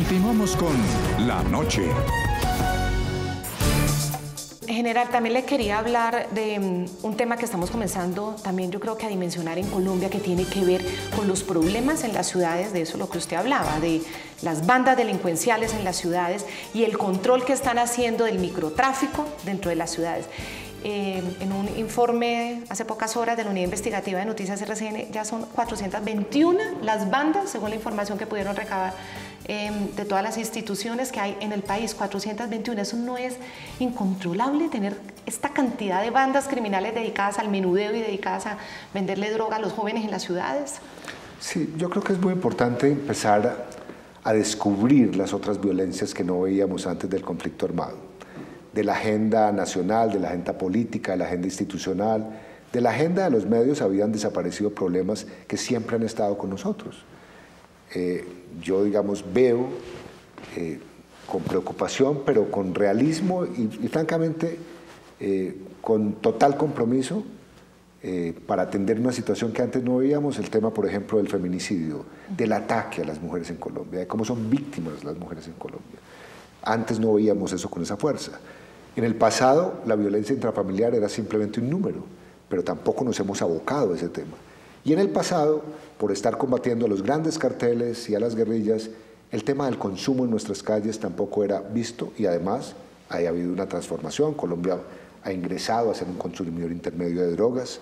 Continuamos con La Noche. General, también le quería hablar de un tema que estamos comenzando también yo creo que a dimensionar en Colombia, que tiene que ver con los problemas en las ciudades, de eso lo que usted hablaba, de las bandas delincuenciales en las ciudades y el control que están haciendo del microtráfico dentro de las ciudades. En un informe hace pocas horas de la Unidad Investigativa de Noticias RCN, ya son 421 las bandas, según la información que pudieron recabar de todas las instituciones que hay en el país, 421. Eso no es incontrolable, tener esta cantidad de bandas criminales dedicadas al menudeo y dedicadas a venderle droga a los jóvenes en las ciudades. Sí, yo creo que es muy importante empezar a descubrir las otras violencias que no veíamos antes del conflicto armado. De la agenda nacional, de la agenda política, de la agenda institucional, de la agenda de los medios habían desaparecido problemas que siempre han estado con nosotros. Yo, digamos, veo con preocupación, pero con realismo y francamente, con total compromiso para atender una situación que antes no veíamos, el tema, por ejemplo, del feminicidio, del ataque a las mujeres en Colombia, de cómo son víctimas las mujeres en Colombia. Antes no veíamos eso con esa fuerza. En el pasado, la violencia intrafamiliar era simplemente un número, pero tampoco nos hemos abocado a ese tema. Y en el pasado, por estar combatiendo a los grandes carteles y a las guerrillas, el tema del consumo en nuestras calles tampoco era visto y además ha habido una transformación. Colombia ha ingresado a ser un consumidor intermedio de drogas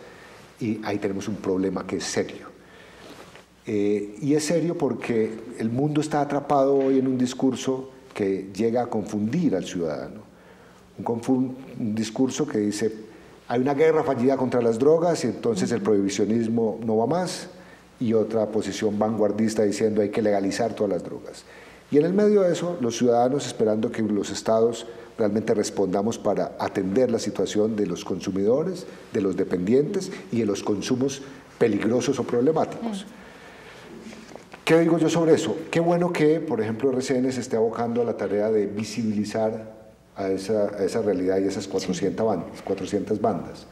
y ahí tenemos un problema que es serio. Y es serio porque el mundo está atrapado hoy en un discurso que llega a confundir al ciudadano. Un discurso que dice, hay una guerra fallida contra las drogas y entonces el prohibicionismo no va más, y otra posición vanguardista diciendo hay que legalizar todas las drogas. Y en el medio de eso, los ciudadanos esperando que los estados realmente respondamos para atender la situación de los consumidores, de los dependientes y de los consumos peligrosos o problemáticos. ¿Qué digo yo sobre eso? Qué bueno que, por ejemplo, RCN se esté abocando a la tarea de visibilizar a esa realidad y esas 400 bandas.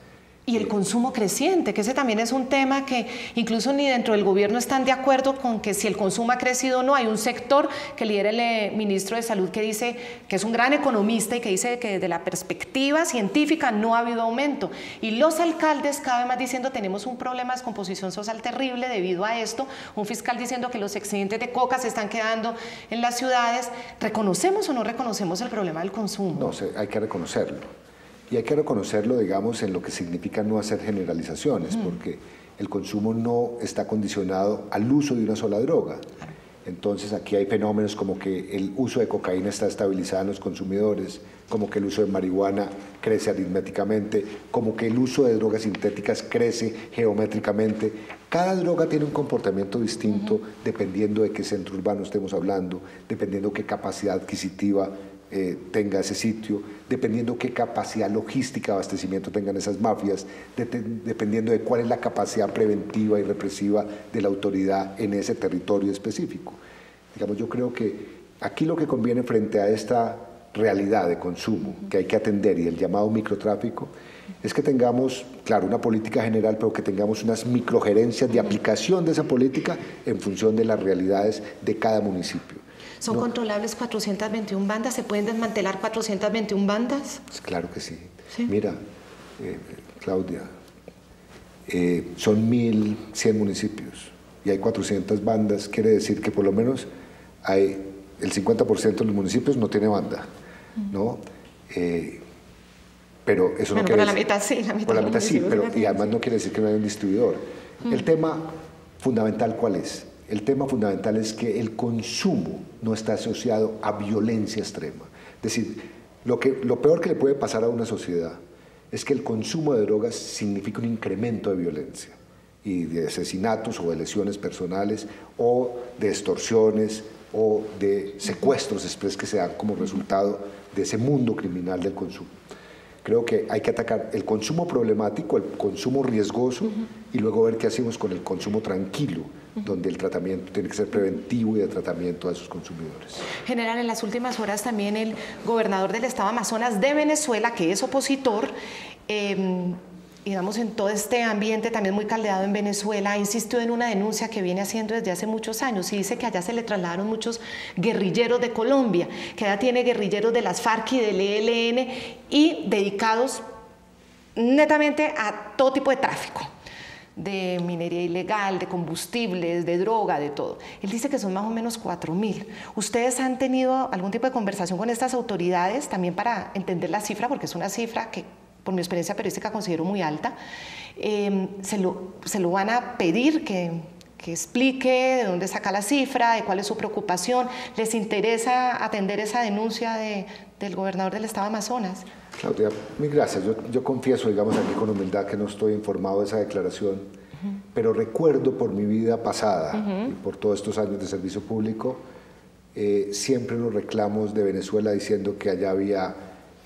Y el consumo creciente, que ese también es un tema que incluso ni dentro del gobierno están de acuerdo con que si el consumo ha crecido o no. Hay un sector que lidera el ministro de Salud que dice que es un gran economista y que dice que desde la perspectiva científica no ha habido aumento. Y los alcaldes cada vez más diciendo tenemos un problema de descomposición social terrible debido a esto. Un fiscal diciendo que los excedentes de coca se están quedando en las ciudades. ¿Reconocemos o no reconocemos el problema del consumo? No, hay que reconocerlo. Y hay que reconocerlo, digamos, en lo que significa no hacer generalizaciones, porque el consumo no está condicionado al uso de una sola droga. Entonces aquí hay fenómenos como que el uso de cocaína está estabilizado en los consumidores, como que el uso de marihuana crece aritméticamente, como que el uso de drogas sintéticas crece geométricamente. Cada droga tiene un comportamiento distinto dependiendo de qué centro urbano estemos hablando, dependiendo qué capacidad adquisitiva tenga ese sitio, dependiendo qué capacidad logística de abastecimiento tengan esas mafias, dependiendo de cuál es la capacidad preventiva y represiva de la autoridad en ese territorio específico. Digamos, yo creo que aquí lo que conviene frente a esta realidad de consumo que hay que atender y el llamado microtráfico es que tengamos, claro, una política general, pero que tengamos unas microgerencias de aplicación de esa política en función de las realidades de cada municipio. ¿Son controlables 421 bandas? ¿Se pueden desmantelar 421 bandas? Pues claro que sí. ¿Sí? Mira, Claudia, son 1.100 municipios y hay 400 bandas. Quiere decir que por lo menos hay el 50% de los municipios no tiene banda, ¿no? Pero eso no quiere decir... la mitad sí. Por la mitad sí, pero y además no quiere decir que no haya un distribuidor. El tema fundamental, ¿cuál es? El tema fundamental es que el consumo no está asociado a violencia extrema. Es decir, lo peor que le puede pasar a una sociedad es que el consumo de drogas significa un incremento de violencia y de asesinatos o de lesiones personales o de extorsiones o de secuestros express que se dan como resultado de ese mundo criminal del consumo. Creo que hay que atacar el consumo problemático, el consumo riesgoso y luego ver qué hacemos con el consumo tranquilo, donde el tratamiento tiene que ser preventivo y de tratamiento a esos consumidores. General, en las últimas horas también el gobernador del estado Amazonas de Venezuela, que es opositor, digamos, en todo este ambiente también muy caldeado en Venezuela, insistió en una denuncia que viene haciendo desde hace muchos años y dice que allá se le trasladaron muchos guerrilleros de Colombia, que allá tiene guerrilleros de las FARC y del ELN y dedicados netamente a todo tipo de tráfico, de minería ilegal, de combustibles, de droga, de todo. Él dice que son más o menos 4.000. ¿Ustedes han tenido algún tipo de conversación con estas autoridades también para entender la cifra? Porque es una cifra que, por mi experiencia periodística, considero muy alta. Se lo van a pedir que explique de dónde saca la cifra, de cuál es su preocupación. ¿Les interesa atender esa denuncia del gobernador del estado de Amazonas? Claudia, mil gracias. Yo confieso, digamos aquí con humildad, que no estoy informado de esa declaración, pero recuerdo por mi vida pasada y por todos estos años de servicio público, siempre unos reclamos de Venezuela diciendo que allá había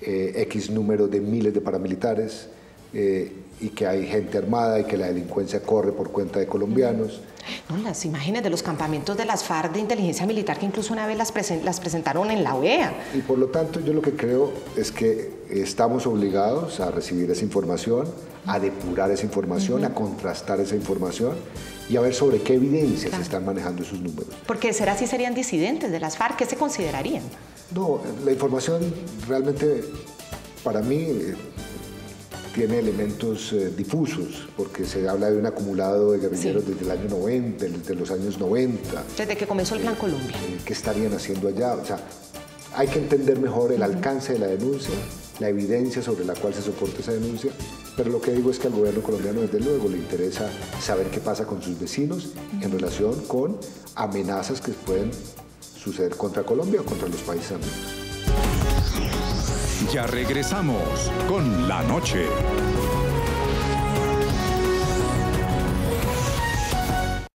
X número de miles de paramilitares y que hay gente armada y que la delincuencia corre por cuenta de colombianos. No, las imágenes de los campamentos de las FARC de inteligencia militar que incluso una vez las presentaron en la OEA. Y por lo tanto yo lo que creo es que estamos obligados a recibir esa información, a depurar esa información, a contrastar esa información y a ver sobre qué evidencias se están manejando esos números. Porque será si serían disidentes de las FARC, ¿qué se considerarían? No, la información realmente para mí tiene elementos difusos, porque se habla de un acumulado de guerrilleros desde el año 90, desde los años 90. Desde que comenzó el Plan Colombia. ¿Qué estarían haciendo allá? O sea, hay que entender mejor el alcance de la denuncia, la evidencia sobre la cual se soporta esa denuncia, pero lo que digo es que al gobierno colombiano desde luego le interesa saber qué pasa con sus vecinos en relación con amenazas que pueden suceder contra Colombia o contra los países amigos. Ya regresamos con La Noche.